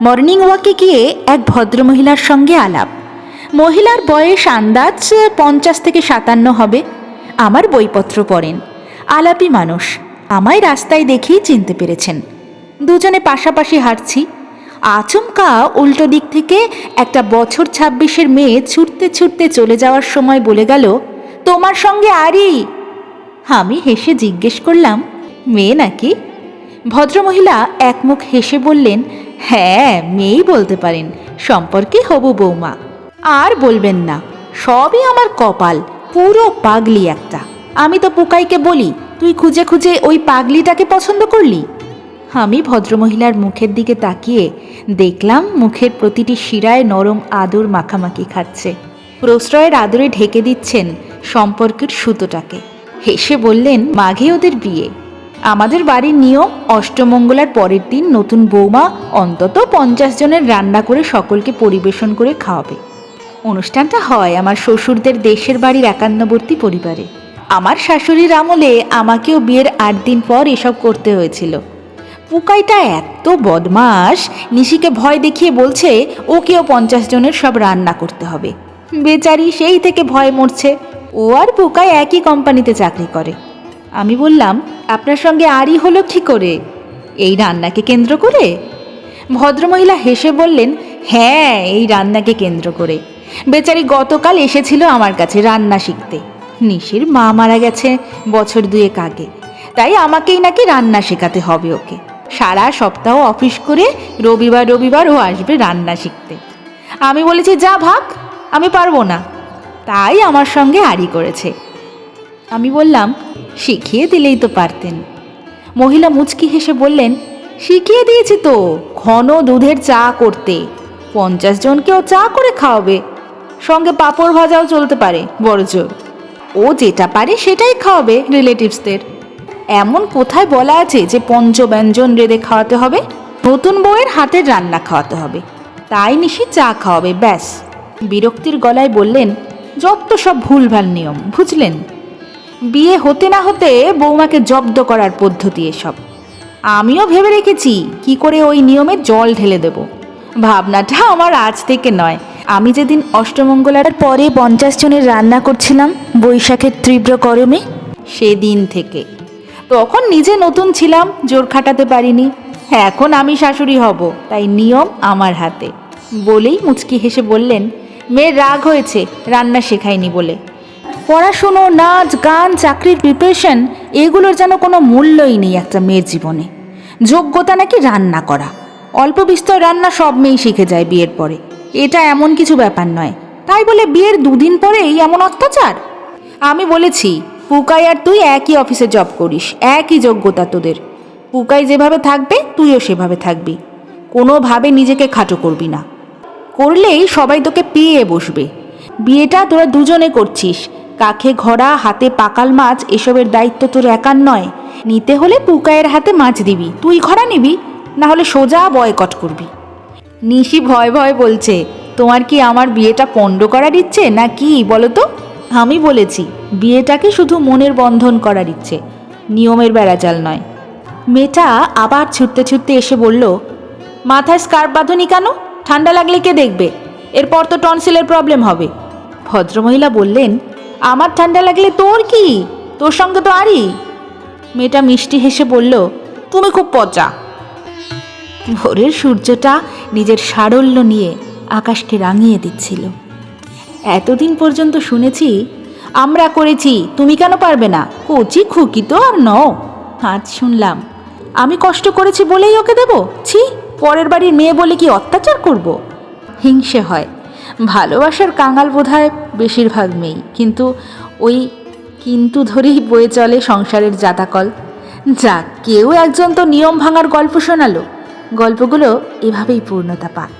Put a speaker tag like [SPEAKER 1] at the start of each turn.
[SPEAKER 1] Morning ওয়াকে গিয়ে এক ভদ্রমহিলার সঙ্গে আলাপ। মহিলার বয়স আন্দাজ 50 থেকে 57 হবে। আমার বইপত্র পড়েন, আলাপি মানুষ। আমায় রাস্তায় দেখেই চিনতে পেরেছেন। দুজনে পাশাপাশি হাঁটছি। আচমকা উল্টো দিক থেকে একটা বছর 26-এর মেয়ে ছুটতে ছুটতে চলে যাওয়ার সময় বলে গেল, তোমার সঙ্গে আরি। আমি হেসে জিজ্ঞেস করলাম, মেয়ে নাকি? ভদ্রমহিলা একমুখ হেসে বললেন, হ্যাঁ মেয়েই বলতে পারেন, সম্পর্কে হবু বৌমা। আর বলবেন না, সবই আমার কপাল, পুরো পাগলি একটা। আমি তো পুকাইকে বলি, তুই খুঁজে খুঁজে ওই পাগলিটাকে পছন্দ করলি। আমি ভদ্রমহিলার মুখের দিকে তাকিয়ে দেখলাম মুখের প্রতিটি শিরায় নরম আদর মাখামাখি খাচ্ছে। প্রশ্রয়ের আদরে ঢেকে দিচ্ছেন সম্পর্কের সুতোটাকে। হেসে বললেন, মাঘে ওদের বিয়ে। আমাদের বাড়ির নিয়ম, অষ্টমঙ্গলার পরের দিন নতুন বৌমা অন্তত 50 জনের রান্না করে সকলকে পরিবেশন করে খাওয়াবে। অনুষ্ঠানটা হয় আমার শ্বশুরদের দেশের বাড়ির একান্নবর্তী পরিবারে। আমার শাশুড়ির আমলে আমাকেও বিয়ের 8 দিন পর এসব করতে হয়েছিল। পুকাইটা এত বদমাস, নিশিকে ভয় দেখিয়ে বলছে ওকেও 50 জনের সব রান্না করতে হবে। বেচারি সেই থেকে ভয় মরছে। ও আর পুকাই একই কোম্পানিতে চাকরি করে। আমি বললাম, আপনার সঙ্গে আরই হলো কি করে? এই রান্নাকে কেন্দ্র করে? ভদ্রমহিলা হেসে বললেন, হ্যাঁ এই রান্নাকে কেন্দ্র করে। বেচারি গতকাল এসেছিল আমার কাছে রান্না শিখতে। নিশির মা মারা গেছে বছর 2 আগে, তাই আমাকেই নাকি রান্না শেখাতে হবে ওকে। সারা সপ্তাহ অফিস করে রবিবার রবিবার ও আসবে রান্না শিখতে। আমি বলেছি, যা ভাগ, আমি পারবো না। তাই আমার সঙ্গে আড়ি করেছে। আমি বললাম, শিখিয়ে দিলেই তো পারতেন। মহিলা মুচকি হেসে বললেন, শিখিয়ে দিয়েছি তো, ঘন দুধের চা করতে। 50 জনকেও চা করে খাওয়াবে, সঙ্গে পাঁপড় ভাজাও চলতে পারে বড় জোর। ও যেটা পারে সেটাই খাওয়াবে রিলেটিভসদের। এমন কোথায় বলা আছে যে পঞ্চব্যঞ্জন রেঁধে খাওয়াতে হবে? নতুন বউয়ের হাতের রান্না খাওয়াতে হবে, তাই নিশি চা খাওয়াবে, ব্যাস। বিরক্তির গলায় বললেন, যত সব ভুলভাল নিয়ম, বুঝলেন? বিয়ে হতে না হতে বৌমাকে জব্দ করার পদ্ধতি এসব। আমিও ভেবে রেখেছি কি করে ওই নিয়মে জল ঢেলে দেব। ভাবনাটা আমার আজ থেকে নয়, আমি যেদিন অষ্টমঙ্গলার পরে 50 জনের রান্না করছিলাম বৈশাখের তীব্র গরমে, সেদিন থেকে। তখন নিজে নতুন ছিলাম, জোর খাটাতে পারিনি। এখন আমি শাশুড়ি হব, তাই নিয়ম আমার হাতে। বলেই মুচকি হেসে বললেন, মেয়ের রাগ হয়েছে রান্না শেখায়নি বলে। পড়াশুনো, নাচ গান, চাকরির প্রিপারেশন, এগুলোর যেন কোনো মূল্যই নেই একটা মেয়ের জীবনে। যোগ্যতা নাকি রান্না করা। অল্প বিস্তর রান্না সব মেয়েই শিখে যায় বিয়ের পরে, এটা এমন কিছু ব্যাপার নয়। তাই বলে বিয়ের 2 দিন পরেই এমন অত্যাচার? আমি বলেছি, পুকাই আর তুই একই অফিসে জব করিস, একই যোগ্যতা তোদের। পুকাই যেভাবে থাকবে তুইও সেভাবে থাকবি। কোনোভাবে নিজেকে খাটো করবি না, করলেই সবাই তোকে পেয়ে বসবে। বিয়েটা তোরা দুজনে করছিস, কাখে ঘোড়া হাতে পাকাল মাছ, এসবের দায়িত্ব তোর একার নয়। নিতে হলে পুকাইয়ের হাতে মাছ দিবি, তুই ঘোড়া নিবি, না হলে সোজা বয়কট করবি। নিশি ভয় ভয় বলছে, তোমার কি আমার বিয়েটা পণ্ড করার ইচ্ছে না কি বলো তো? আমি বলেছি, বিয়েটাকে শুধু মনের বন্ধন করার ইচ্ছে, নিয়মের বেড়াজাল নয়। মেয়েটা আবার ছুটতে ছুটতে এসে বলল, মাথায় স্কার্ফ বাঁধনি কেন? ঠান্ডা লাগলে কে দেখবে? এরপর তো টনসিলের প্রবলেম হবে। ভদ্রমহিলা বললেন, আমার ঠান্ডা লাগলে তোর কি? তোর সঙ্গে তো আরই। মেয়েটা মিষ্টি হেসে বলল, তুমি খুব পচা। ভোরের সূর্যটা নিজের সারল্য নিয়ে আকাশকে রাঙিয়ে দিচ্ছিল। এতদিন পর্যন্ত শুনেছি আমরা করেছি, তুমি কেন পারবে না? কচি খুকি তো আর নও। আজ শুনলাম আমি কষ্ট করেছি বলেই ওকে দেব। ছি, পরের বাড়ির মেয়ে বলে কি অত্যাচার করব? হিংসে হয়। ভালোবাসার কাঙাল বোধহয় বেশিরভাগ মেয়েই, কিন্তু ওই কিন্তু ধরেই বয়ে চলে সংসারের জাতাকল। যাক, কেউ একজন তো নিয়ম ভাঙার গল্প শোনালো। গল্পগুলো এভাবেই পূর্ণতা পাক।